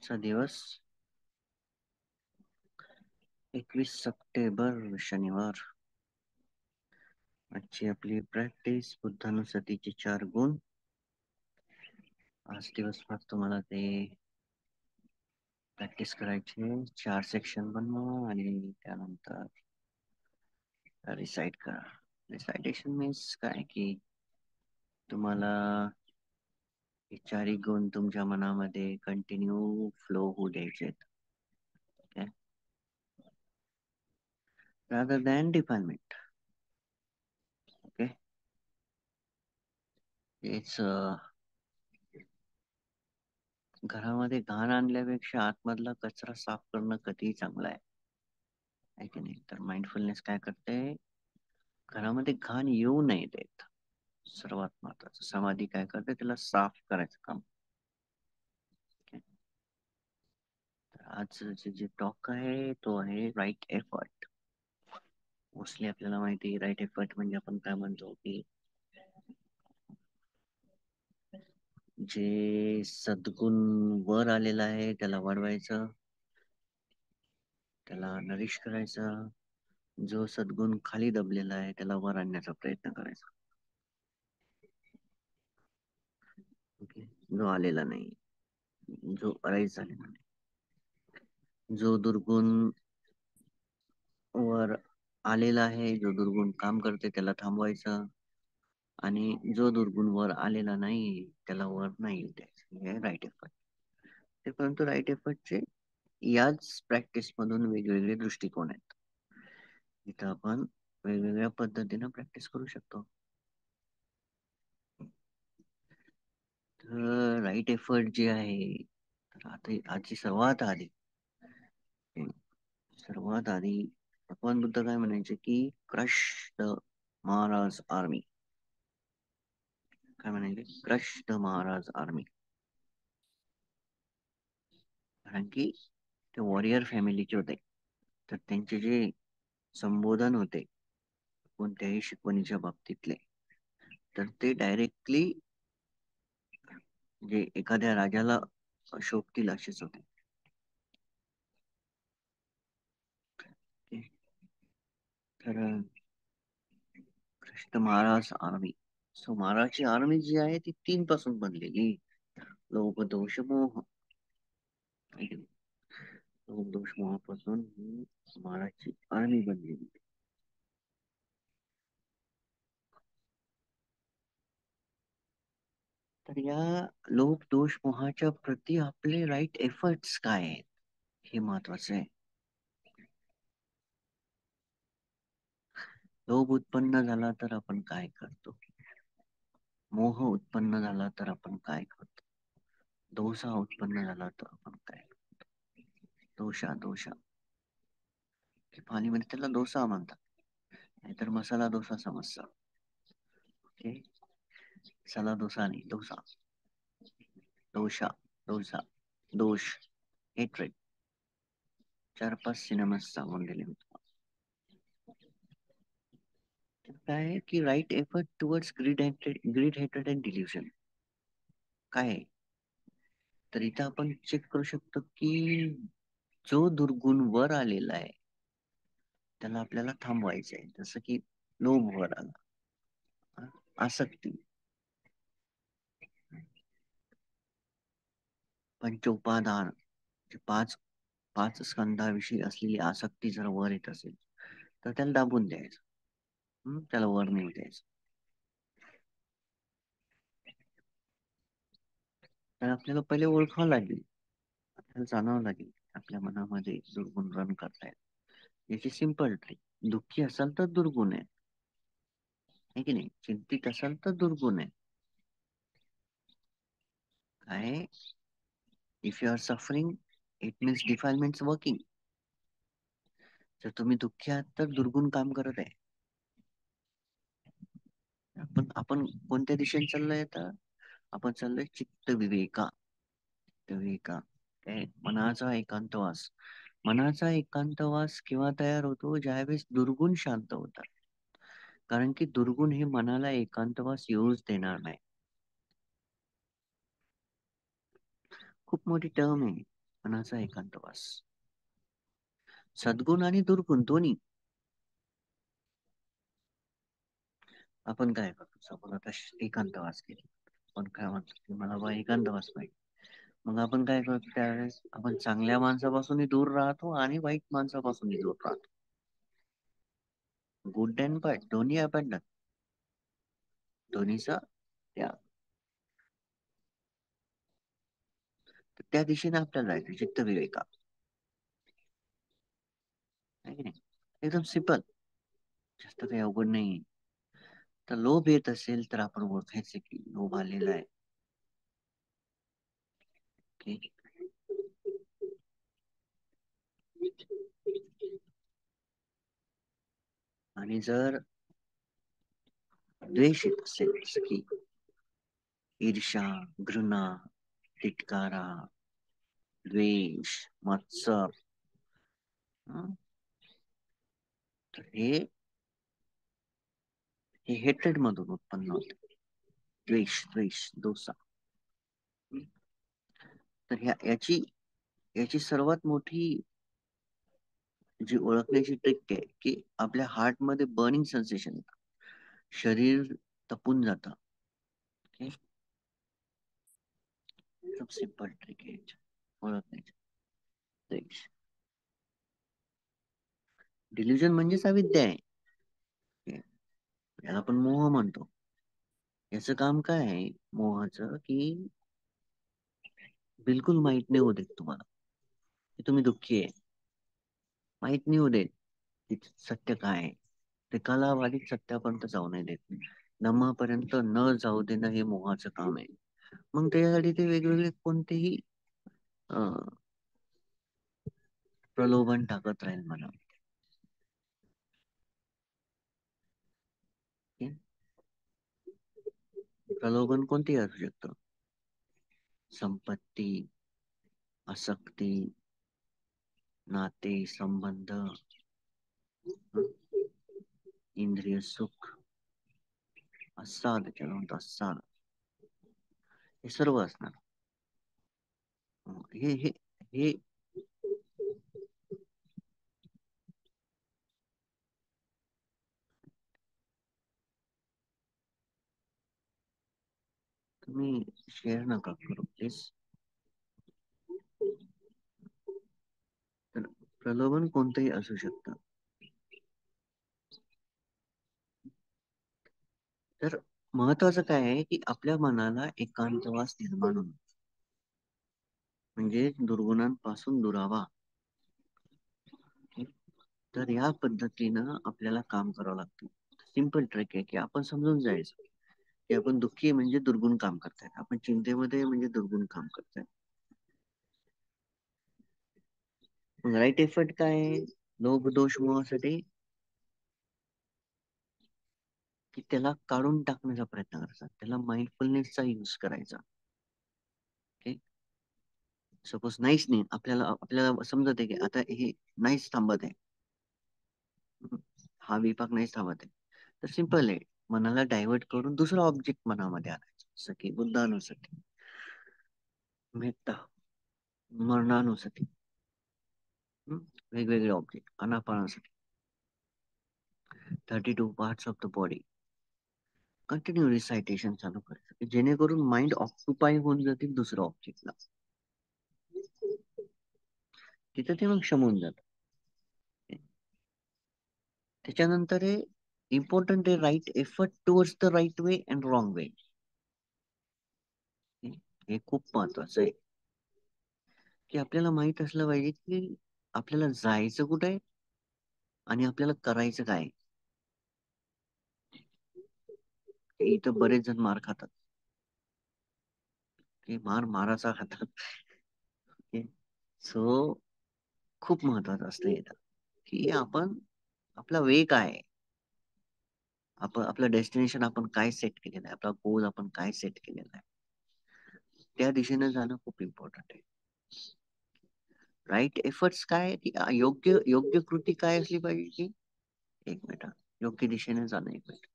आजचा दिवस 21 सप्टेंबर शनिवार. आजची आपली प्रॅक्टिस बुद्धानुස්සतीचे 4 गुण. आज दिवसभर तुम्हाला ते प्रॅक्टिस करायचे. 4 सेक्शन बनवा आणि त्यानंतर रिसाईट करा. रिसायटेशन मीन्स काय की तुम्हाला हे 4 गुण तुमच्या मनामध्ये कंटिन्यू फ्लो होऊ द्यायचे. Okay, rather than defilement. Okay, it's घरामध्ये घाण आणल्यापेक्षा आतमधला कचरा साफ करणं कधीही चांगलं आहे की नाही? तर माइंडफुलनेस काय करते, घरामध्ये घाण येऊ नये देत. सर्वात महत्वाचं, समाधी काय करते, त्याला साफ करायचं काम. Okay? तर आज जे टॉक आहे तो आहे राईट एफर्ट. मोस्टली आपल्याला माहिती आहे राईट एफर्ट म्हणजे आपण काय म्हणतो की जे सद्गुण वर आलेला आहे त्याला वाढवायचं, त्याला नरिश करायचं. जो सद्गुण खाली दबलेला आहे त्याला वर आणण्याचा प्रयत्न करायचा. ओके, जो आलेला नाही, जो अराईज झालेला नाही, जो दुर्गुण वर आलेला आहे, जो दुर्गुण काम करते त्याला थांबवायचं, आणि जो दुर्गुण वर आलेला नाही त्याला वर नाही येऊ द्यायचं. हे राईट एफर्ट. ते परंतु राईट एफर्टचे याच प्रॅक्टिस मधून वेगवेगळे दृष्टिकोन आहेत, इथं आपण वेगवेगळ्या पद्धतीनं प्रॅक्टिस करू शकतो. तर राईट एफर्ट जे आहे, तर आता आजची सर्वात आधी भगवान बुद्ध काय म्हणायचे की क्रश द महाराज आर्मी. काय म्हणायचे? Crush the Maharaj army. कारण की ते वॉरियर फॅमिलीचे होते, तर त्यांचे जे संबोधन होते कोणत्याही शिकवणीच्या बाबतीतले, तर ते डायरेक्टली जे एखाद्या राजाला शोभतील असेच होते. तर कृष्ण महाराज आर्मी. सो महाराजची आर्मी जी आहे ती 3 पासून बनलेली. लोभ दोष मोह. लोभ दोष मोहापासून ही महाराजची आर्मी बनलेली. तर या लोभ दोष मोहाच्या प्रती आपले राईट एफर्ट्स काय आहेत हे महत्वाचं आहे. लोभ उत्पन्न झाला तर आपण काय करतो, मोह उत्पन्न झाला तर आपण काय करतो, दोषा उत्पन्न झाला तर आपण काय करतो. दोषा पाणीमध्ये त्याला डोसा म्हणतात, नाहीतर मसाला डोसा समजसा. ओके, मसाला डोसा नाही, डोसा. दोषा, डोसा, दोष, हेट्रेड. 4-5 सिनेमास सांगून दिले मी तुम्हाला. काय आहे की right effort towards greed hatred and delusion काय आहे? तर इथं आपण चेक करू शकतो की जो दुर्गुण वर आलेला आहे त्याला आपल्याला थांबवायचं आहे. जसं की लोभ वर आला, आसक्ती, पंचोपादान, पाच पाच स्कंधाविषयी असलेली आसक्ती जर वर येत असेल तर त्याला दाबून द्यायचं. त्याला वर नाही द्यायचं. तर आपल्याला पहिले ओळखावं लागेल, आपल्याला जाणावं लागेल आपल्या मनामध्ये दुर्गुण रन करतायत. याची सिंपल ट्रिक, दुःखी असाल तर दुर्गुण आहे की नाही, चिंतित असाल तर दुर्गुण आहे. काय, if you are suffering it means defilements working. जर तुम्ही दुःखी आहात तर दुर्गुण काम करत आहे. आपण कोणत्या दिशेने चाललोय आता? आपण चाललोय चित्त विवेका. विवेका काय, मनाचा एकांतवास. मनाचा एकांतवास केव्हा तयार होतो? ज्यावेळेस दुर्गुण शांत होतात. कारण की दुर्गुण हे मनाला एकांतवास येऊच देणार नाही. खूप मोठी टर्म आहे. मनाचा एकांतवास. सद्गुण आणि दुर्गुण दोन्ही. आपण काय करतो, समोर आता एकांतवास केली, पण काय म्हणतो की मला बा एकांतवास पाहिजे. मग आपण काय करतो त्यावेळेस, आपण चांगल्या माणसापासूनही दूर राहतो आणि वाईट माणसापासूनही दूर राहतो. गुड अँड बॅड दोन्ही आपण दोन्हीचा त्याग. तर त्या दिशेने आपल्याला जायचं, चित्त विवेका, आहे की नाही? एकदम सिंपल, जास्त काही अवघड नाही. तर लोभ येत असेल तर आपण ओळखायचे की लोभ आलेला आहे. की आणि जर द्वेष येत असेल, जसं की ईर्ष्या, घृणा, तिटकारा, द्वेष, मत्सर, हं, तर हे हेट्रेड मधून उत्पन्न होते. द्वेष, द्वेष, दोषा. तर याची याची सर्वात मोठी जी ओळखण्याची ट्रिक आहे की आपल्या हार्ट मध्ये बर्निंग सेन्सेशन येतं, शरीर तपून जातं. ओके, एकदम सिंपल ट्रिक आहे ओळखण्याची. द्वेष, डिल्युजन म्हणजेच अविद्या आहे. ओके? याला आपण मोह म्हणतो. याचं काम काय आहे मोहाचं, की बिलकुल माहित नाही होत तुम्हाला की तुम्ही दुःखी आहे. माहित नाही होत की सत्य काय आहे. ते कालावधीत सत्यापर्यंत जाऊ नाही देत. नमापर्यंत न जाऊ देणं हे मोहाचं काम आहे. मग त्याच्यासाठी ते वेगवेगळे कोणतेही अं, प्रलोभन टाकत राहील मला. ओके? प्रलोभन कोणतेही असू शकतं. संपत्ती, आसक्ती, नाते संबंध, हं, इंद्रिय सुख, आस्वाद, त्याला म्हणतो आस्वाद, हे सर्व असणार. हे हे हे तुम्ही शेअर नका करू प्लीज. तर प्रलोभन कोणतंही असू शकतं. तर महत्वाचं काय आहे की आपल्या मनाला एकांतवास निर्माण होणं, म्हणजे दुर्गुणांपासून दुरावा. तर या पद्धतीनं आपल्याला काम करावं लागतं. सिंपल ट्रिक आहे की आपण समजून जायचं की आपण दुःखी आहे म्हणजे दुर्गुण काम करतायत, आपण चिंतेमध्ये म्हणजे दुर्गुण काम करतायत. मग राईट एफर्ट काय आहे? लोभ दोष मोहासाठी की त्याला काढून टाकण्याचा प्रयत्न करायचा, त्याला माइंडफुलनेसचा यूज करायचा. ओके, सपोज नाहीच नाही, आपल्याला आपल्याला समजत आहे की आता हे नाहीच थांबत आहे, हा विपाक नाहीच थांबत आहे. तर सिंपल आहे, मनाला डायव्हर्ट करून दुसरा ऑब्जेक्ट मनामध्ये आणायचं, जसं की बुद्धानुसती, मेत्ता, मरणानुसती, वेगवेगळे ऑब्जेक्ट, अनापानासती, 32 parts of the body, continue recitation चालू करायचं की जेणेकरून माइंड ऑक्युपाय होऊन जातील दुसऱ्या ऑब्जेक्टला. तिथं ते मग शमून जात. त्याच्यानंतर हे इम्पॉर्टंट आहे, right effort towards the right way and wrong way. हे खूप महत्वाचं आहे की आपल्याला माहित असलं पाहिजे की आपल्याला जायचं कुठे आहे आणि आपल्याला करायचं काय आहे. इथं बरेच जण मार खातात, की मार माराचा खातात. सो खूप महत्वाचं असतं इथं की आपण आपला वे काय आहे, आपण आपलं डेस्टिनेशन आपण काय सेट केलेलं आहे, आपला गोल आपण काय सेट केलेला आहे, त्या दिशेने जाणं खूप इम्पॉर्टंट आहे. राईट एफर्ट्स काय की योग्य योग्य कृती काय असली पाहिजे की एक मिनिट, योग्य दिशेने जाणं, एक मिनिट.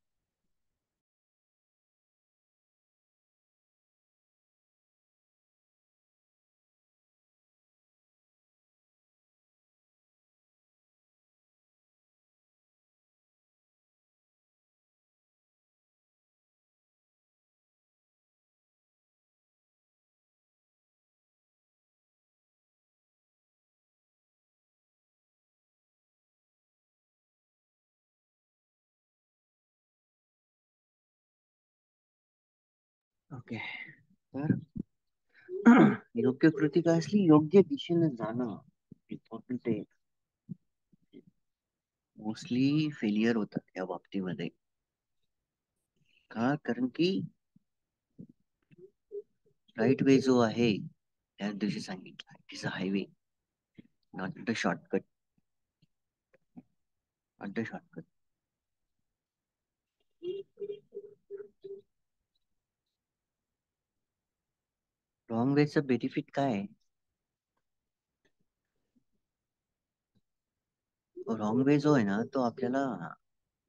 ओके. तर योग्य कृती काय असली, योग्य दिशेने जाणं इम्पॉर्टंट आहे. मोस्टली फेलियर होतात या बाबतीमध्ये. का? कारण की राईट वे जो आहे, त्याच दिवशी सांगितलं, it is a highway, not the shortcut. Not the shortcut. Wrong वेचं बेनिफिट काय आहे? रॉंग वे जो आहे ना, तो आपल्याला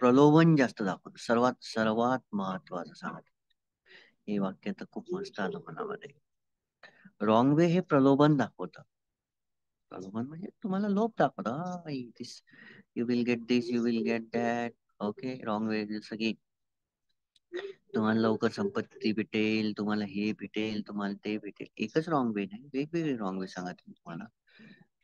प्रलोभन जास्त दाखवतो. सर्वात सर्वात महत्वाचं सांगत, हे वाक्य तर खूप मस्त आलं मनामध्ये. रॉंग वे हे प्रलोभन दाखवतं. प्रलोभन म्हणजे तुम्हाला लोभ दाखवतं, this you will get this, you will get that. Okay. Wrong way जसं की तुम्हाला लवकर संपत्ती भेटेल, तुम्हाला हे भेटेल, तुम्हाला ते भेटेल. एकच रॉंग वे नाही, वेगवेगळे रॉंग वे सांगत तुम्हाला.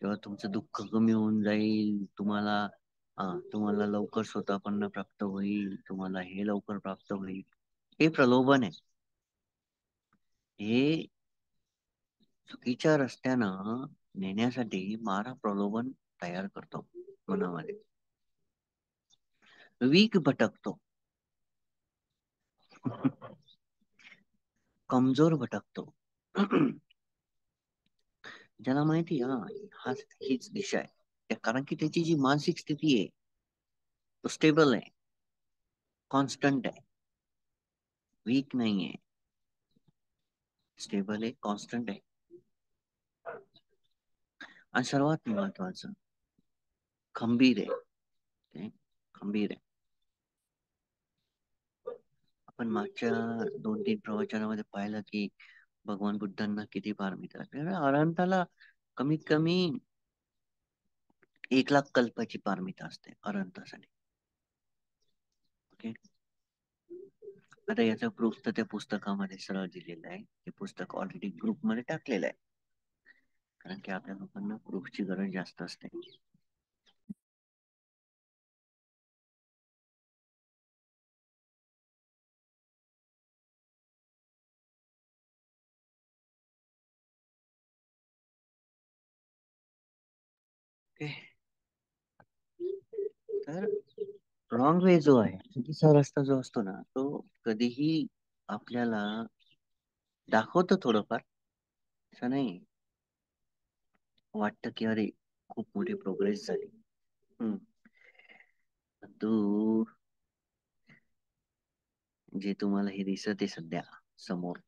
किंवा तुमचं दुःख कमी होऊन जाईल, तुम्हाला लवकर स्वतःपन्न प्राप्त होईल, तुम्हाला हे लवकर प्राप्त होईल. हे प्रलोभन आहे. हे चुकीच्या रस्त्यानं नेण्यासाठी मारा प्रलोभन तयार करतो मनामध्ये. वीक भटकतो. कमजोर भटकतो. ज्याला माहिती, हीच दिशा आहे, कारण की त्याची जी मानसिक स्थिती आहे, तो स्टेबल आहे, कॉन्स्टंट आहे, वीक नाही आहे. स्टेबल आहे, कॉन्स्टंट आहे. आणि सर्वात महत्वाचं, खंबीर आहे. ते खंबीर आहे. आपण मागच्या 2-3 प्रवचनामध्ये पाहिलं की भगवान बुद्धांना किती पारमिता असते. अनंताला कमीत कमी 1 लाख कल्पाची पारमिता असते अनंतासाठी. ओके. आता याचा प्रूफ तर त्या पुस्तकामध्ये सरळ दिलेला आहे. ते पुस्तक ऑलरेडी ग्रुपमध्ये टाकलेलं आहे, कारण की आपल्या लोकांना प्रूफची गरज जास्त असते. ओके. तर रॉंग वे जो आहे, चुकीचा रस्ता जो असतो ना, तो कधीही आपल्याला दाखवतो थोडंफार. असं नाही वाटतं की अरे खूप मोठी प्रोग्रेस झाली. हम्म. तू जे तुम्हाला हे दिसत आहे सध्या समोर,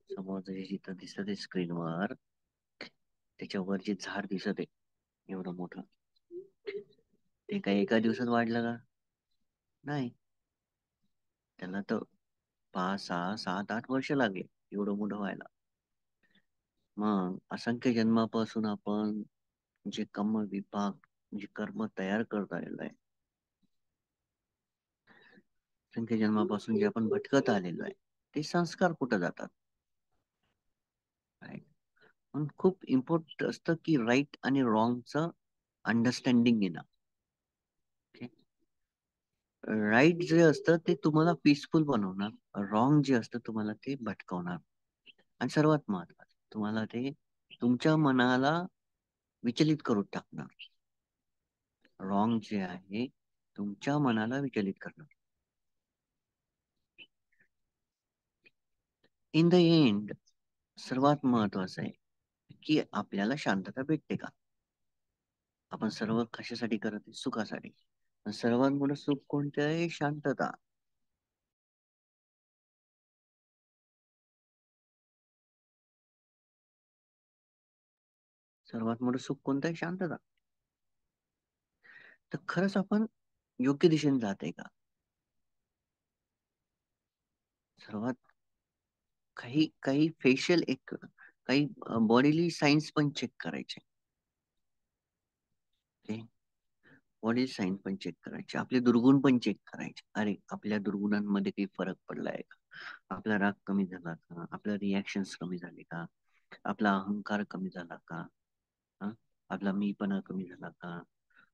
समोर जे जिथं दिसत आहे स्क्रीनवर, त्याच्यावर जे झाड दिसत आहे एवढं मोठं, ते काही एका दिवसात वाढलं का? नाही. त्याला तर 5, 6, 7, 8 वर्ष लागले एवढं मोठं व्हायला. मग असंख्य जन्मापासून आपण जे जे कर्म तयार करत आलेलं आहे, असंख्य जन्मापासून जे आपण भटकत आलेलो आहे, ते संस्कार कुठं जातात? Right? म्हणून खूप इम्पॉर्टंट असतं की राईट आणि रॉंगचं अंडरस्टँडिंग येणं. राईट जे असतं ते तुम्हाला पीसफुल बनवणार, रॉंग जे असतं तुम्हाला ते भटकवणार. आणि सर्वात महत्वाचं, तुम्हाला ते तुमच्या मनाला विचलित करून टाकणार. रॉंग जे आहे तुमच्या मनाला विचलित करणार. इन द एंड सर्वात महत्वाचं आहे की आपल्याला शांतता भेटते का? आपण सर्व कशासाठी करत आहे? सुखासाठी. सर्वात मोठं सुख कोणतं आहे? शांतता. सर्वात मोठं सुख कोणतं आहे? शांतता. तर खरंच आपण योग्य दिशेने जात आहे का? सर्वात काही काही फेशियल एक काही बॉडीली सायन्स पण चेक करायचे. बॉडी साइन पण चेक करायचे, आपले दुर्गुण पण चेक करायचे. अरे आपल्या दुर्गुणांमध्ये काही फरक पडलाय का? आपला राग कमी झाला का? आपला रिॲक्शन्स कमी झाले का? आपला अहंकार कमी झाला का? हा? आपला मीपणा कमी झाला का?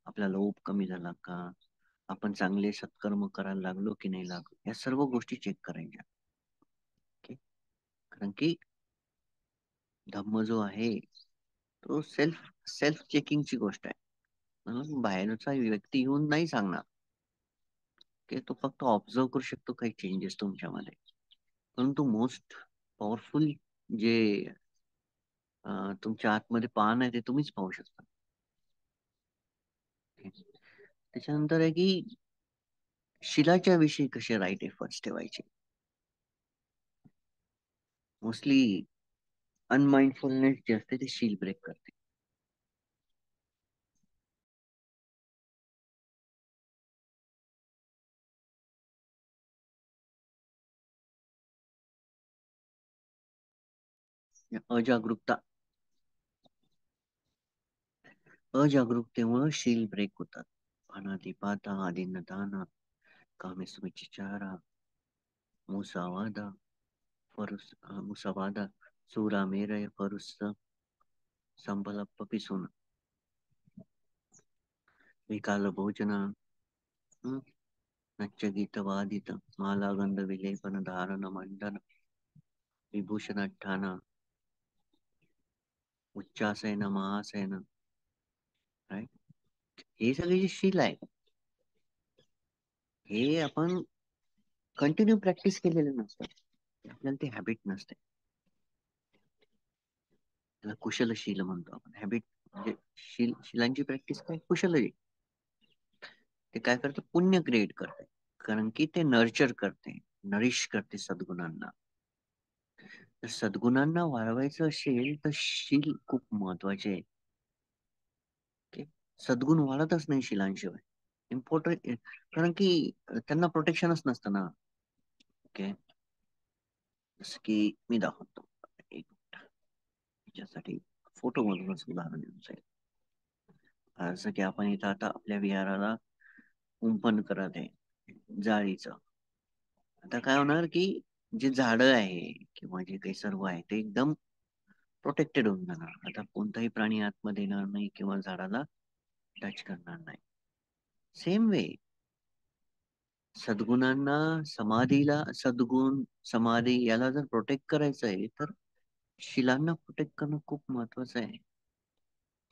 आपला लोभ कमी झाला का? आपण चांगले सत्कर्म करायला लागलो की नाही लागलो? या सर्व गोष्टी चेक करायच्या. कारण की धम्म जो आहे तो सेल्फ सेल्फ चेकिंगची गोष्ट आहे. म्हणून बाहेरचा व्यक्ती येऊन नाही सांगणार, की तो फक्त ऑब्झर्व करू शकतो काही चेंजेस तुमच्यामध्ये. परंतु मोस्ट पॉवरफुल जे तुमच्या आतमध्ये पाहणं आहे ते तुम्हीच पाहू शकता. त्याच्यानंतर आहे की शिलाच्या विषयी कसे राईट एफर्ट्स ठेवायचे. मोस्टली अनमाइंडफुलनेस जे असते ते शील ब्रेक करते. अजागरूकता अजागरूकतेमुळे शील ब्रेक होतात. अनादिपाता आदिनदाना कामेस्मिच्चारा मुसावादा मुसावादा सूरामेरय फरुस्स संबलप्पपिसुन विकाल भोजन नच्च गीतवादित मालागंध विलेपन धारण मंडन विभूषण उच्चासैन महासैन. राईट. हे सगळे जे शील आहे हे आपण कंटिन्यू प्रॅक्टिस केलेले नसतात. आपल्याला ते हॅबिट नसते. त्याला कुशलशील म्हणतो आपण. हॅबिट म्हणजे शिलांची प्रॅक्टिस काय कुशल आहे. ते काय करते पुण्य क्रिएट करते. कारण की ते नर्चर करते, नरिश करते सद्गुणांना. तर सद्गुणांना वाढवायचं असेल तर शील खूप महत्वाचे आहे. Okay? सद्गुण वाढतच नाही शिलांशिवाय. इम्पॉर्टंट. कारण की त्यांना प्रोटेक्शनच नसतं ना. ओके. जसं की मी दाखवतो एक त्याच्यासाठी फोटो मधूनच उदाहरण देऊन जाईल. जसं की आपण इथं आता आपल्या विहाराला कुंपण करत आहे जाळीचं. आता काय होणार की जे झाडं आहे किंवा जे काही सर्व आहे ते एकदम प्रोटेक्टेड होऊन जाणार. आता कोणताही प्राणी आतमध्ये येणार नाही किंवा झाडाला टच करणार नाही. सेम वे सद्गुणांना समाधीला सद्गुण समाधी याला जर प्रोटेक्ट करायचं आहे तर शिलांना प्रोटेक्ट करणं खूप महत्वाचं आहे.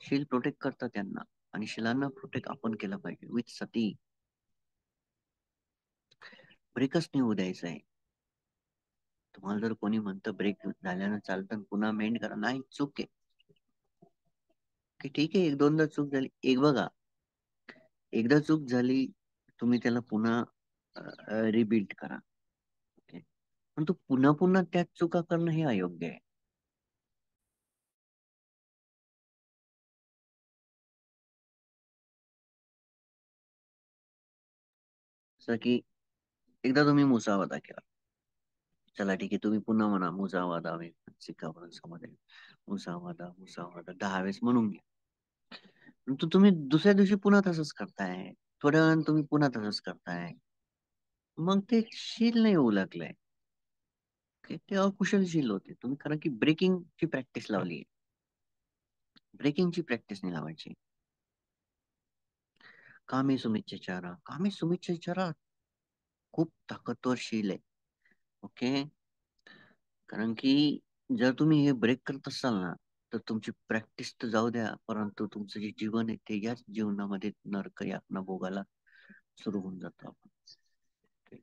शील प्रोटेक्ट करतात त्यांना आणि शिलांना प्रोटेक्ट आपण केलं पाहिजे विथ सती. ब्रेकच नाही होऊ द्यायचं आहे. तुम्हाला जर कोणी म्हणतं ब्रेक झाल्यानं चालतं पुन्हा मेंड करा, नाही, चूक आहे. की ठीक आहे एक दोनदा चूक झाली, एक बघा एकदा चूक झाली तुम्ही त्याला पुन्हा रिबिल्ड करा. ओके. पण तो पुन्हा पुन्हा त्याच चुका करणं हे अयोग्य आहे. जसं की एकदा तुम्ही मुसावादा केला, चला ठीक आहे तुम्ही पुन्हा म्हणा मुसावादा शिकावरून समजेल. मुसावादा मुसावादा 10 वेळेस म्हणून घ्या. परंतु तुम्ही दुसऱ्या दिवशी पुन्हा तसंच करताय, थोड्या वेळानं तुम्ही पुन्हा तसंच करताय, मग ते शील नाही होऊ लागलंय. ते अकुशलशील होते तुम्ही. कारण की ब्रेकिंगची प्रॅक्टिस लावली आहे. ब्रेकिंगची प्रॅक्टिस नाही लावायची. कामे सुमिच्चेचारा, कामे सुमिच्चेचारा खूप ताकदवर शील आहे. ओके. कारण की जर तुम्ही हे ब्रेक करत असाल ना तर तुमची प्रॅक्टिस तर जाऊ द्या, परंतु तुमचं जे जीवन आहे ते याच जीवनामध्ये नरक यातना भोगायला सुरू होऊन जातो आपण. Okay.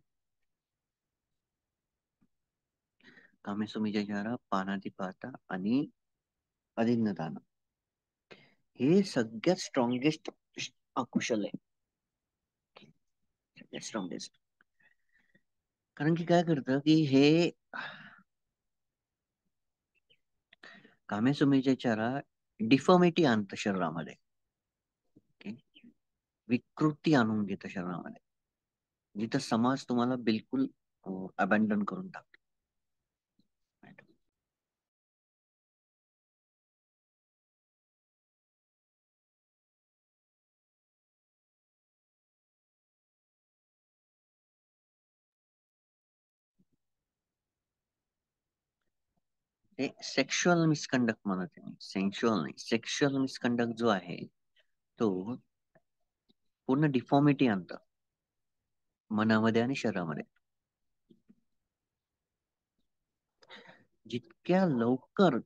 कामे सुमिच्चेचारा पानाती पाहता आणि अदिन्नदान हे सगळ्यात स्ट्रॉंगेस्ट अकुशल आहे. सगळ्यात स्ट्रॉंगेस्ट. कारण की काय करतं की हे कामेसुमीचे चारा डिफॉर्मिटी आणतं शरीरामध्ये. ओके. विकृती आणून घेतं शरीरामध्ये, जिथं समाज तुम्हाला बिलकुल अबॅन्डन करून टाकतो. हे सेक्शुअल मिसकंडक्ट म्हणत आहे मी, सेन्शुअल नाही. सेक्शुअल मिसकंडक्ट जो आहे तो पूर्ण डिफॉर्मिटी आणतं मनामध्ये आणि शरीरामध्ये. जितक्या लवकर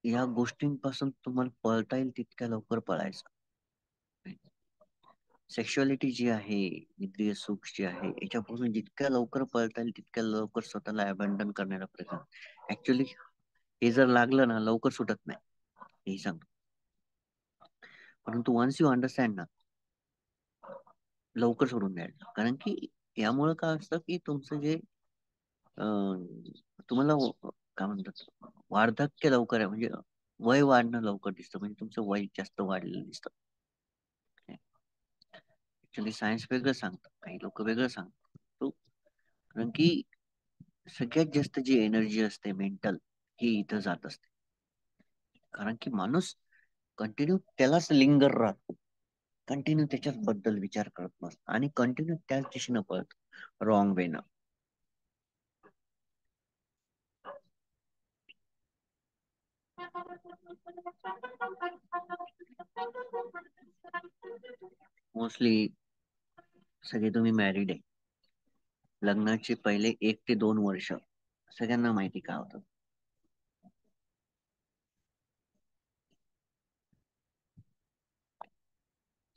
या गोष्टींपासून तुम्हाला पळता येईल तितक्या लवकर पळायचं. सेक्शुअलिटी जी आहे, इंद्रिय सुख जे आहे, याच्यापासून जितक्या लवकर पळता येईल तितक्या लवकर स्वतःला अबॅन्डन करण्याचा प्रयत्न. ऍक्च्युली हे जर लागलं ना लवकर सुटत नाही, हेही सांगतो. परंतु वन्स यू अंडरस्टँड ना, लवकर सोडून द्यायचं. कारण की यामुळे काय असतं की तुमचं जे अं, तुम्हाला काय म्हणतात, वार्धक्य लवकर आहे, म्हणजे वय वाढणं लवकर दिसतं, म्हणजे तुमचं वय जास्त वाढलेलं दिसतं. ऍक्च्युली सायन्स वेगळं सांगतं, काही लोक वेगळं सांगतात. कारण की सगळ्यात जास्त जी एनर्जी असते मेंटल, ही इथं जात असते. कारण की माणूस कंटिन्यू त्यालाच लिंगर राहतो, कंटिन्यू त्याच्याच बद्दल विचार करत नसतो आणि कंटिन्यू त्याच दिशेनं पळतो, रॉंग वेनं. मोस्टली सगळे तुम्ही मॅरिड आहे, लग्नाचे पहिले 1 ते 2 वर्ष सगळ्यांना माहिती काय होतं.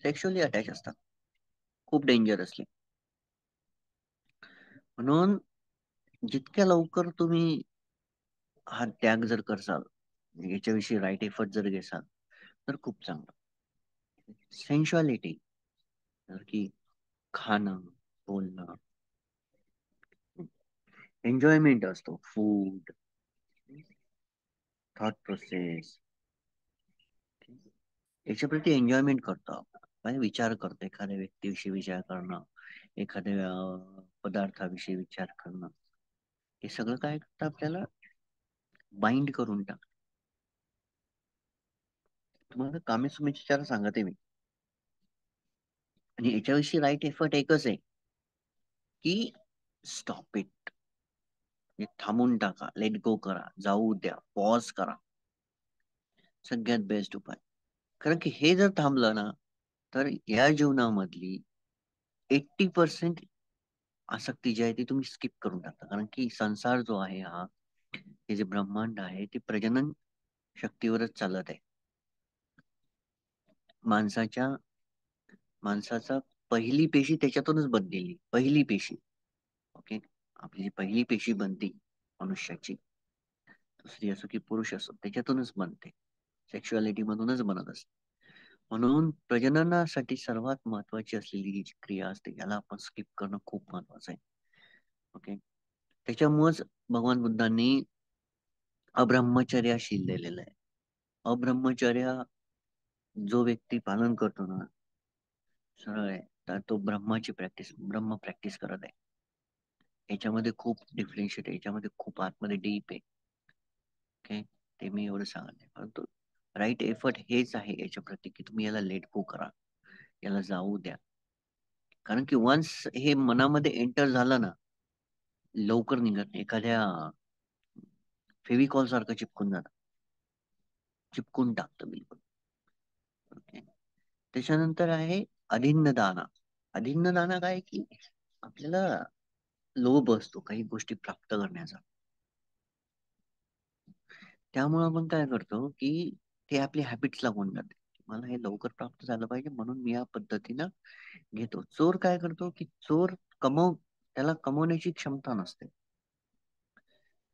सेक्शुअली अटॅच असतात, खूप डेंजरसली. म्हणून जितक्या लवकर तुम्ही हा त्याग जर करसाल, याच्याविषयी राईट एफर्ट जर घेसाल, तर खूप चांगलं. सेन्शुअलिटी, तर की खाणं, बोलणं, एन्जॉयमेंट असतो, फूड, थॉट प्रोसेस, याच्याप्रती एन्जॉयमेंट करतो आपण. म्हणजे विचार करतो, एखाद्या व्यक्तीविषयी विचार करणं, एखाद्या पदार्थाविषयी विचार करणं, हे सगळं काय करतं आपल्याला, बाइंड करून टाक. तुम्हाला कामेसुमेचे विचार सांगते मी. आणि याच्याविषयी राईट एफर्ट एकच आहे की स्टॉप इट, थांबून टाका, लेट गो करा, जाऊ द्या, पॉज करा. सगळ्यात बेस्ट उपाय. कारण की हे जर थांबलं ना, तर या जीवनामधली 80% आसक्ती जी आहे ती तुम्ही स्किप करून टाकता. कारण की संसार जो आहे हा, हे जे ब्रह्मांड आहे ते प्रजनन शक्तीवरच चालत आहे. माणसाच्या माणसाचा पहिली पेशी त्याच्यातूनच बनलेली, पहिली पेशी. ओके, आपली जी पहिली पेशी बनते मनुष्याची, स्त्री असो की पुरुष असो, त्याच्यातूनच बनते, सेक्शुअलिटी मधूनच बनत असते. म्हणून प्रजननासाठी सर्वात महत्वाची असलेली जी क्रिया असते याला आपण स्किप करणं खूप महत्वाचं आहे. ओके, त्याच्यामुळेच भगवान बुद्धांनी अब्रह्मचर्या शिरलेलं आहे. अब्रह्मचर्या जो व्यक्ती पालन करतो ना, सरळ आहे, तर तो ब्रह्माची प्रॅक्टिस, ब्रह्म प्रॅक्टिस करत आहे. याच्यामध्ये खूप डिफरन्शिएट आहे, याच्यामध्ये खूप आतमध्ये डीप आहे. ओके, ते मी एवढं सांगत नाही, परंतु राईट एफर्ट हेच आहे याच्या प्रती की तुम्ही याला लेट गो करा, याला जाऊ द्या. कारण की वन्स हे मनामध्ये एंटर झालं ना, लवकर निघत नाही. एखाद्या फेविकॉल सारखं चिपकून जातं, चिपकून टाकतं बिलकुल. ओके, त्याच्यानंतर आहे अधिन्न दाना. अधिन्न दाना काय की आपल्याला लोभ असतो काही गोष्टी प्राप्त करण्याचा, त्यामुळे आपण काय करतो की ते आपली हॅबिट्स लागून जाते. मला हे लवकर प्राप्त झालं पाहिजे म्हणून मी या पद्धतीनं घेतो. चोर काय करतो की चोर त्याला कमवण्याची क्षमता नसते,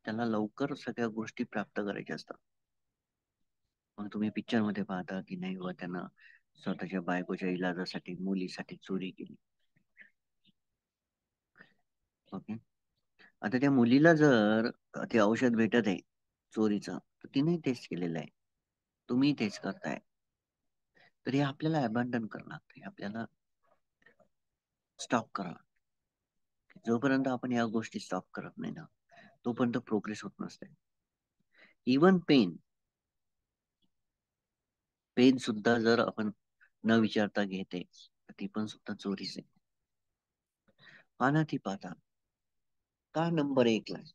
त्याला लवकर सगळ्या गोष्टी प्राप्त करायच्या असतात. मग तुम्ही पिक्चर मध्ये पाहता की नाही व त्यांना स्वतःच्या बायकोच्या इलाजासाठी मुलीसाठी चोरी केली. ओके, आता त्या मुलीला जर ते औषध भेटत आहे चोरीचं, तर तिने तेच केलेलं आहे, तुम्ही तेच करताय, तर हे आपल्याला अबॅन्डन करावं लागतं, हे आपल्याला स्टॉप करावं लागतं. जोपर्यंत आपण या गोष्टी स्टॉप करत नाही ना, तोपर्यंत प्रोग्रेस होत नसते. इवन पेन सुद्धा जर आपण न विचारता घेते, तर ती पण सुद्धा चोरीच आहे. पानाती पाता का नंबर 1 ला आहे?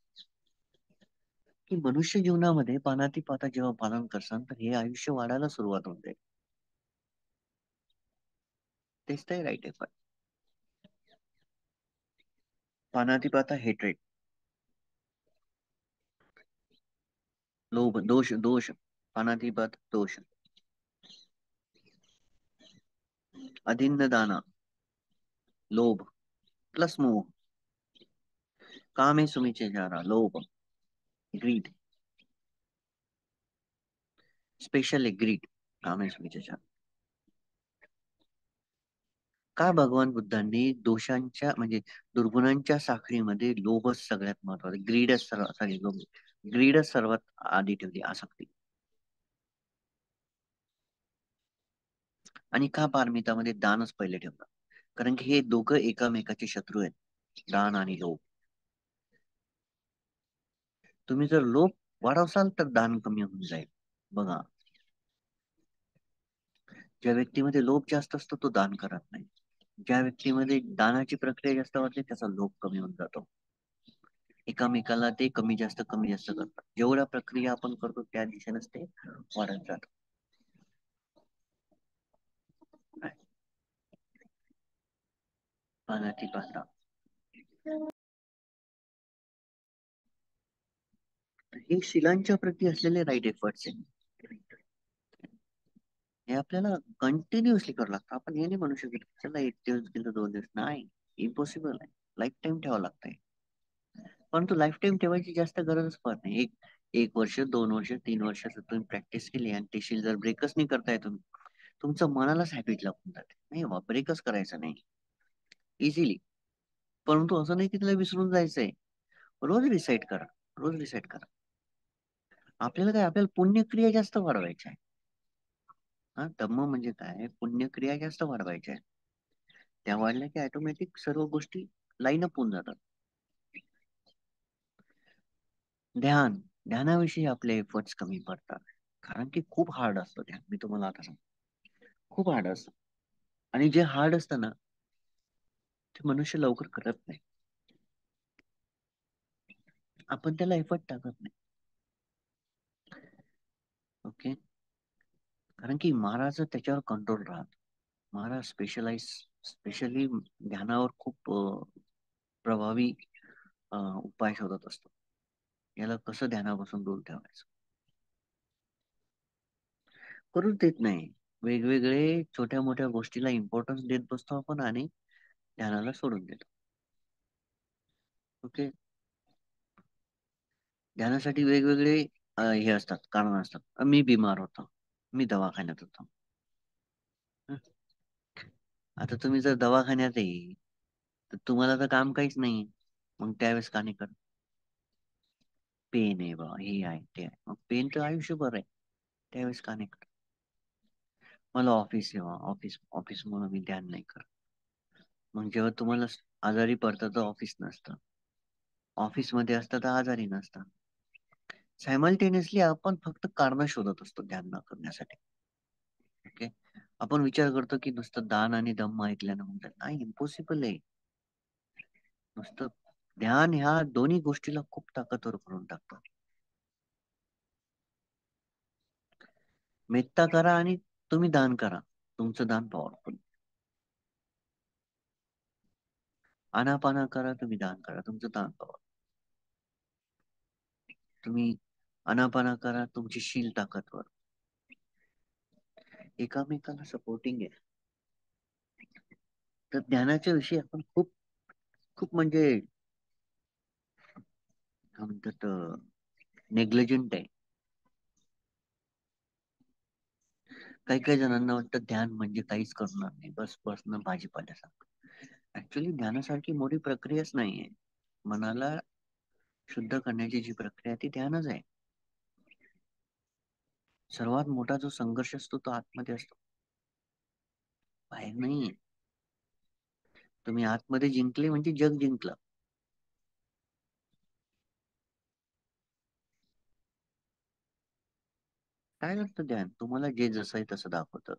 की मनुष्य जीवनामध्ये पानाती पाता जेव्हा पालन करसान तर हे आयुष्य वाढायला सुरुवात होते. तेच ते राईट एफर्ट. पानाती पाता हेट्रेड, लोभ, दोष, दोष, पानातिपात, दोष. अदिन्न दाना, लोभ प्लस मोह. कामे सुमिचे जारा, लोभ, ग्रीड, स्पेशल ग्रीड, कामे सुमिचे जारा. का भगवान बुद्धांनी दोषांच्या म्हणजे दुर्गुणांच्या साखळीमध्ये लोभच सगळ्यात महत्वाचं, ग्रीडच सर्वात, सॉरी, लोभ, ग्रीडच सर्वात आधी ठेवली, आसक्ती. आणि का पारमितामध्ये दानच पहिले ठेवलं? कारण की हे दोघं एकामेकाचे शत्रू आहेत, दान आणि लोभ. तुम्ही जर लोभ वाढवसाल तर दान कमी होऊन जाईल. बघा, ज्या व्यक्तीमध्ये लोभ जास्त असतो तो दान करत नाही. ज्या व्यक्तीमध्ये दानाची प्रक्रिया जास्त वाढते त्याचा लोभ कमी होऊन जातो. एकामेकाला ते कमी जास्त करतात. जेवढ्या प्रक्रिया आपण करतो त्या दिशेनेच ते वाढत जात. पाण्याची पाहता हे शिलांच्या प्रती असलेले राईट एफर्ट्स आहे. हे आपल्याला कंटिन्युअसली करावं लागतं. आपण हे नाही म्हणू शकत चला एक दिवस गेलो, 2 दिवस नाही. इम्पॉसिबल आहे. लाईफ टाइम ठेवावं लागतंय. परंतु लाईफ टाइम ठेवायची जास्त गरजच पडत नाही. एक एक वर्ष, 2 वर्ष, 3 वर्ष तुम्ही प्रॅक्टिस केली आणि ते शील जर ब्रेकच नाही करताय तुम्ही, तुमचं मनालाच हॅबिट लागून जाते. नाही बा, ब्रेकच करायचं नाही इझिली. परंतु असं नाही की तिला विसरून जायचंय. रोज रिसेट करा, रोज रिसेट करा. आपल्याला काय, आपल्याला पुण्यक्रिया जास्त वाढवायच्या आहे. हा, धम्म म्हणजे काय, पुण्यक्रिया जास्त वाढवायच्या आहे. त्या वाढल्या की ऑटोमॅटिक सर्व गोष्टी लाईन अप होऊन जातात. ध्यान, ध्यानाविषयी आपले एफर्ट्स कमी पडतात. कारण की खूप हार्ड असतं ध्यान, मी तुम्हाला आता सांगतो. खूप हार्ड असतं. आणि जे हार्ड असतं ना ते मनुष्य लवकर करत नाही. आपण त्याला एफर्ट टाकत नाही. ओके. कारण की महाराज त्याच्यावर कंट्रोल राहत. महाराज स्पेशली ध्यानावर खूप प्रभावी उपाय शोधत असतो. याला कसं ध्यानापासून दूर ठेवायचं, करूच देत नाही. वेगवेगळे छोट्या मोठ्या गोष्टीला इम्पॉर्टन्स देत बसतो आपण आणि ध्यानाला सोडून देतो. ओके. ध्यानासाठी वेगवेगळे हे असतात, कारण असतात. मी बिमार होतो, मी दवाखान्यात होतो. हं. आता तुम्ही जर दवाखान्यात आहे तर तुम्हाला तर काम काहीच नाही. मग त्यावेळेस का नाही करत? पेन आहे बा, हे आहे ते आहे, मग पेन तर आयुष्यभर आहे, त्यावेळेस का नाही करत? मला ऑफिस आहे बा, ऑफिस म्हणून मी ध्यान नाही करत. मग जेव्हा तुम्हाला आजारी पडतं तर ऑफिस नसतं, ऑफिसमध्ये असतं तर आजारी नसतं. सायमल्टेनियसली आपण फक्त कारण शोधत असतो ध्यान न करण्यासाठी. ओके. आपण विचार करतो की नुसतं दान आणि धम्म ऐकल्यानं म्हणजे नाही, इम्पॉसिबल आहे. नुसतं ध्यान ह्या दोन्ही गोष्टीला खूप ताकदवर करून टाकतो. मेत्ता करा आणि तुम्ही दान करा, तुमचं दान पॉवरफुल. आनापाना करा, तुम्ही दान करा, तुमचं दान पॉवर. तुम्ही आनापाना करा, तुमची शील ताकदवर. एकामेकाला सपोर्टिंग आहे. तर ज्ञानाच्या विषयी आपण खूप खूप म्हणजे काय म्हणतात, नेग्लिजंट आहे. काही काही जणांना वाटतं ध्यान म्हणजे काहीच करणार नाही, बस बसणं भाजीपाल्यासारखं. ऍक्च्युली ध्यानासारखी मोठी प्रक्रियाच नाहीये. मनाला शुद्ध करण्याची जी प्रक्रिया ती ध्यानच आहे. सर्वात मोठा जो संघर्ष असतो तो आतमध्ये असतो, बाहेर नाही. तुम्ही आतमध्ये जिंकले म्हणजे जग जिंकलं. काय करतं ध्यान? तुम्हाला जे जसं आहे तसं दाखवतं.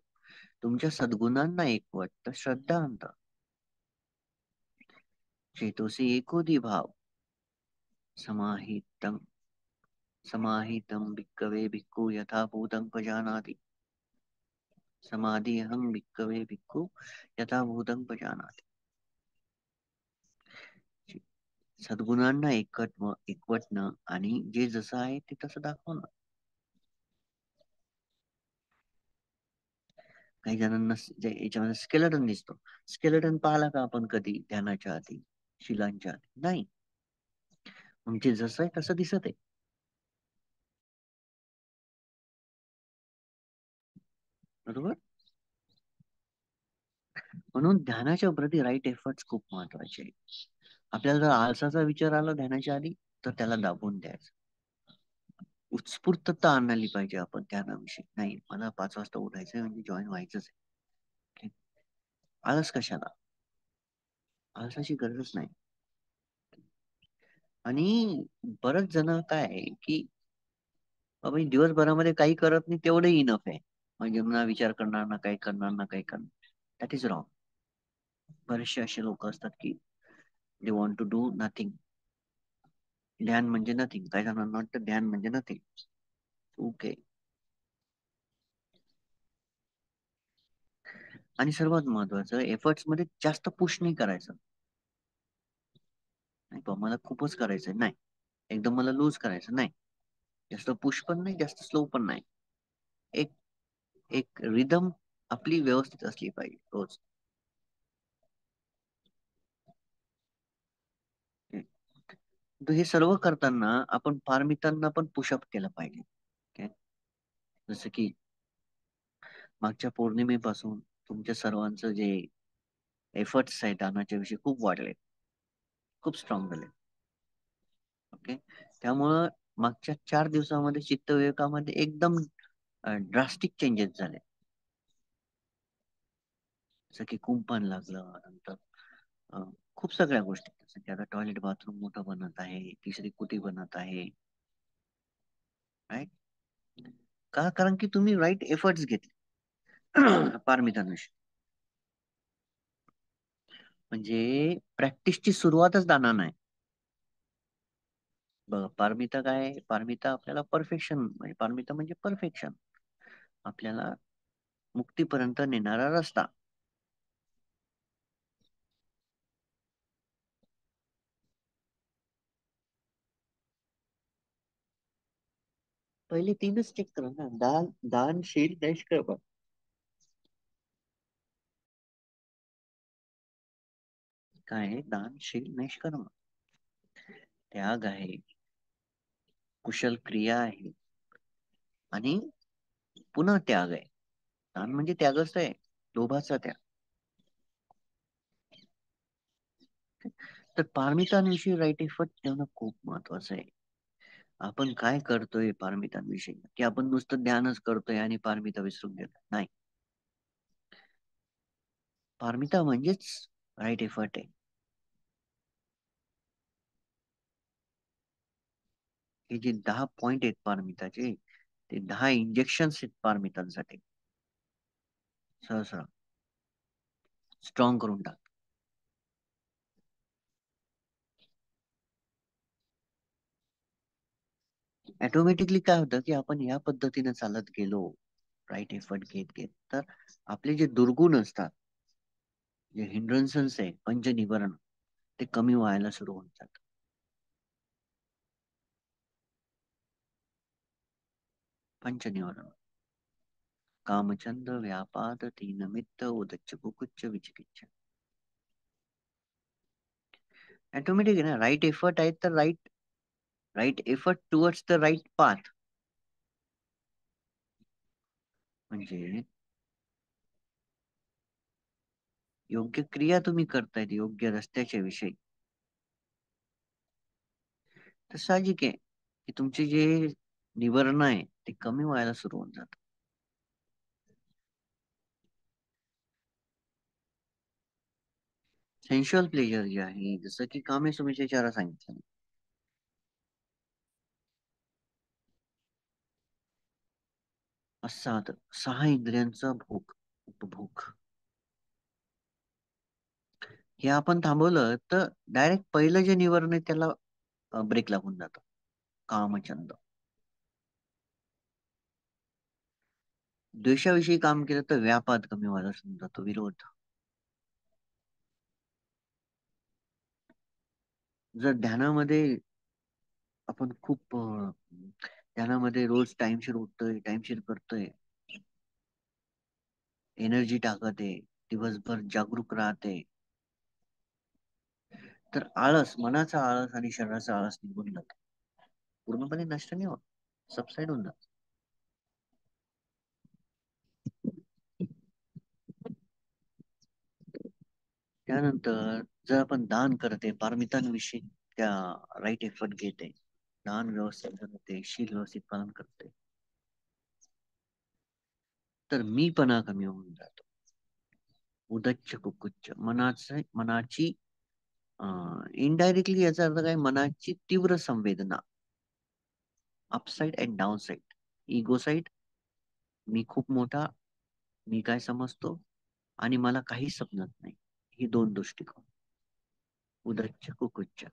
तुमच्या सद्गुणांना एकवटतं, श्रद्धा आणतं. चेतोसी एकोदी भाव, समाहितं समाहितं भिक्कवे भिक्खू यथा भूतं पजानाति. समाधी अहं भिक्कवे भिक्खू यथा भूतं पजानाति. सद्गुणांना एकवटणं आणि जे जसं आहे ते तसं दाखवणं. काही जणांना जे याच्यामध्ये स्केलेटन दिसतो. स्केलेटन पाहिला का आपण कधी ध्यानाच्या आधी, शिलांच्या आधी? नाही. म्हणजे जसं आहे तसं दिसत आहे. बरोबर. म्हणून ध्यानाच्या प्रती राईट एफर्ट्स खूप महत्वाचे आहे. आपल्याला जर आळसाचा विचार आला ध्यानाच्या आधी, तर त्याला दाबून द्यायचं. उत्स्फूर्तता आणायला पाहिजे आपण ध्यानाविषयी. नाही, मला 5 वाजता उठायचंय म्हणजे जॉईन व्हायचंच आहे. Okay? आळस कशाला? आळसाची गरजच नाही. आणि बरेच जण काय आहे की बाबा मी दिवसभरामध्ये काही करत नाही तेवढं इनफ आहे. म्हणजे ना विचार करणार, ना काही करणार, ना काही करणार. That is wrong. बरेचसे असे लोक असतात की they want to do nothing. ध्यान म्हणजे नथिंग. काही जणांना वाटतं ध्यान म्हणजे नथिंग. ओके. आणि सर्वात महत्वाचं, एफर्ट्स मध्ये जास्त पुश नाही करायचं. नाही बा मला खूपच करायचंय, नाही. एकदम मला लूज करायचं, नाही. जास्त पुश पण नाही, जास्त स्लो पण नाही. एक एक रिदम आपली व्यवस्थित असली पाहिजे रोज. तर हे सर्व करताना आपण पारमितांना पण पुशअप केलं पाहिजे. Okay? जसं की मागच्या पौर्णिमेपासून तुमच्या सर्वांचं जे एफर्ट्स आहेत दानाच्या विषयी खूप वाढले, खूप स्ट्रॉंग झाले. ओके. त्यामुळं मागच्या 4 दिवसामध्ये चित्तविवेकामध्ये एकदम ड्रास्टिक चेंजेस झाले. जसं की कुंपण लागलं, नंतर अ, खूप सगळ्या गोष्टी, जसं की आता टॉयलेट बाथरूम मोठं बनत आहे, तिसरी कुटी बनत आहे. राईट. का? कारण की तुम्ही राईट एफर्ट्स घेतले. पारमितांविषयी म्हणजे प्रॅक्टिसची सुरुवातच दाना नाही. बघा पारमिता काय आहे? पारमिता आपल्याला परफेक्शन, म्हणजे पारमिता म्हणजे परफेक्शन, आपल्याला मुक्तीपर्यंत नेणारा रस्ता. पहिले तीनच चेक करा ना. दान, दान, शील, निष्कर्म. काय आहे? दान, शील, निष्कर्म. त्याग आहे, कुशल क्रिया आहे, आणि पुन्हा त्याग आहे. दान म्हणजे त्यागच आहे, लोभाचा त्याग. तर पारमितांविषयी राईट एफर्ट ठेवणं खूप महत्वाचं आहे. आपण काय करतोय पारमितांविषयी, की आपण नुसतं ध्यानच करतोय आणि पारमिता विसरून गेलो? नाही. पारमिता म्हणजेच राईट एफर्ट आहे. हे जे 10 पॉइंट आहेत पारमिताचे, ते 10 इंजेक्शन आहेत पारमितांसाठी. सहसा स्ट्रॉंग करून टाक. ऑटोमॅटिकली काय होतं की आपण या पद्धतीने चालत गेलो, राईट एफर्ट घेत घेत, तर आपले जे दुर्गुण असतात, जे हिंड्रन्सेस आहे, पंचनिवरण, ते कमी व्हायला सुरू होऊन जातात. पंचनिवरण: कामचंद, व्यापाद, तीनमित्त, उदच्च कुकुच्च विचिकिच्छ. ऑटोमॅटिक आहे ना. राईट एफर्ट आहे तर right right effort towards the right path. म्हणजे योग्य क्रिया तुम्ही करतायत योग्य रस्त्याच्या विषयी, तर साहजिक आहे की तुमचे जे निवर्ण आहे ते कमी व्हायला सुरू होऊन जात. सेन्शुअल प्लेजर जे आहे, जसं की कामेसुमेच्या चारा सांगितलं, सात 6 इंद्रियांचा भोग, उपभोग, हे आपण थांबवलं तर डायरेक्ट पहिलं जे निवरण आहे त्याला ब्रेक लागून जातो. कामचंद. द्वेषाविषयी काम केलं तर व्यापाद कमी व्हायला सुरू जातो, विरोध. जर ध्यानामध्ये आपण खूप ध्यानामध्ये रोज टाइमशीर उठतोय, टाइमशीर करतोय, एनर्जी टाकत आहे, दिवसभर जागरूक राहते, तर आळस, मनाचा आळस आणि शरीराचा आळस निघून जातो. पूर्णपणे नष्ट नाही होत, सबसाईड होऊन जात. त्यानंतर जर आपण दान करते, पारमितांविषयी त्या राईट एफर्ट घेते, दान व्यवस्थित करते, शील व्यवस्थित पालन करते, तर मीपणा कमी होऊन जातो. उदच्च कुकुच्च मनाची इनडायरेक्टली याचा अर्थ काय, मनाची तीव्र संवेदना, upside and down side. Ego side, मी खूप मोठा, मी काय समजतो आणि मला काही समजत नाही, ही दोन दृष्टिकोन, उदच्च कुकुच्च,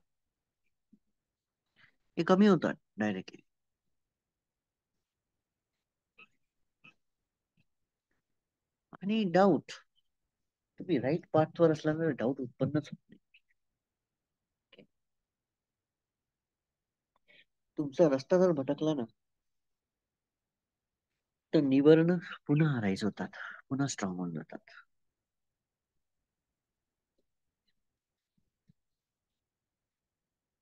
हे कमी होतात डायरेक्टली. आणि डाऊट, तुम्ही राईट पाथवर असल्यामुळे डाऊट उत्पन्नच होत नाही. तुमचा रस्ता जर भटकला ना, तर निवर्ण पुन्हा राईज होतात, पुन्हा स्ट्रॉंग होऊन जातात.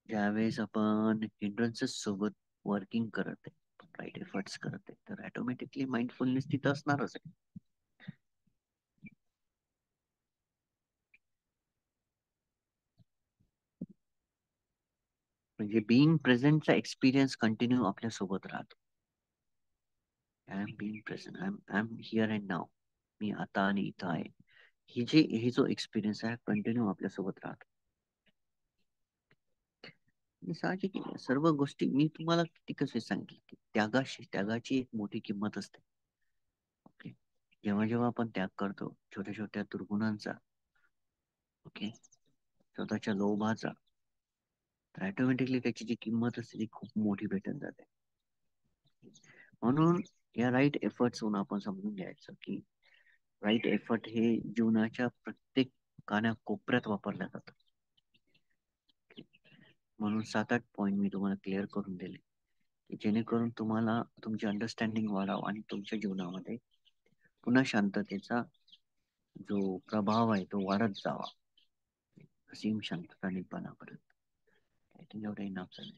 ज्यावेळेस आपण हिंड्रन्सेस सोबत वर्किंग करत आहे, राईट एफर्ट्स करत आहे, तर ऑटोमॅटिकली माइंडफुलनेस तिथं असणारच आहे. म्हणजे बिईंग प्रेझेंटचा एक्सपिरियन्स कंटिन्यू आपल्या सोबत राहतो. I am being present, I am here and now, मी आता आणि इथं आहे, ही जो एक्सपिरियन्स आहे कंटिन्यू आपल्या सोबत राहतो. आणि साहजिक आहे, सर्व गोष्टी मी तुम्हाला किती कसे सांगितलं की त्यागाची एक मोठी किंमत असते. ओके, जेव्हा जेव्हा आपण त्याग करतो छोट्या छोट्या दुर्गुणांचा, ओके, स्वतःच्या लोभाचा, तर ऑटोमॅटिकली त्याची जी किंमत असते ती खूप मोठी भेटून जाते. म्हणून या राईट एफर्ट्स होऊन आपण समजून घ्यायचं की राईट एफर्ट हे जीवनाच्या प्रत्येक कोपऱ्यात वापरल्या जातात. म्हणून 7-8 पॉईंट मी तुम्हाला क्लिअर करून दिले की जेणेकरून तुम्हाला तुमची अंडरस्टँडिंग वाढावं आणि तुमच्या जीवनामध्ये पुन्हा शांततेचा जो प्रभाव आहे तो वाढत जावा, असीम शांतता निर्माणापर्यंत. I think एवढं इनफ झालं.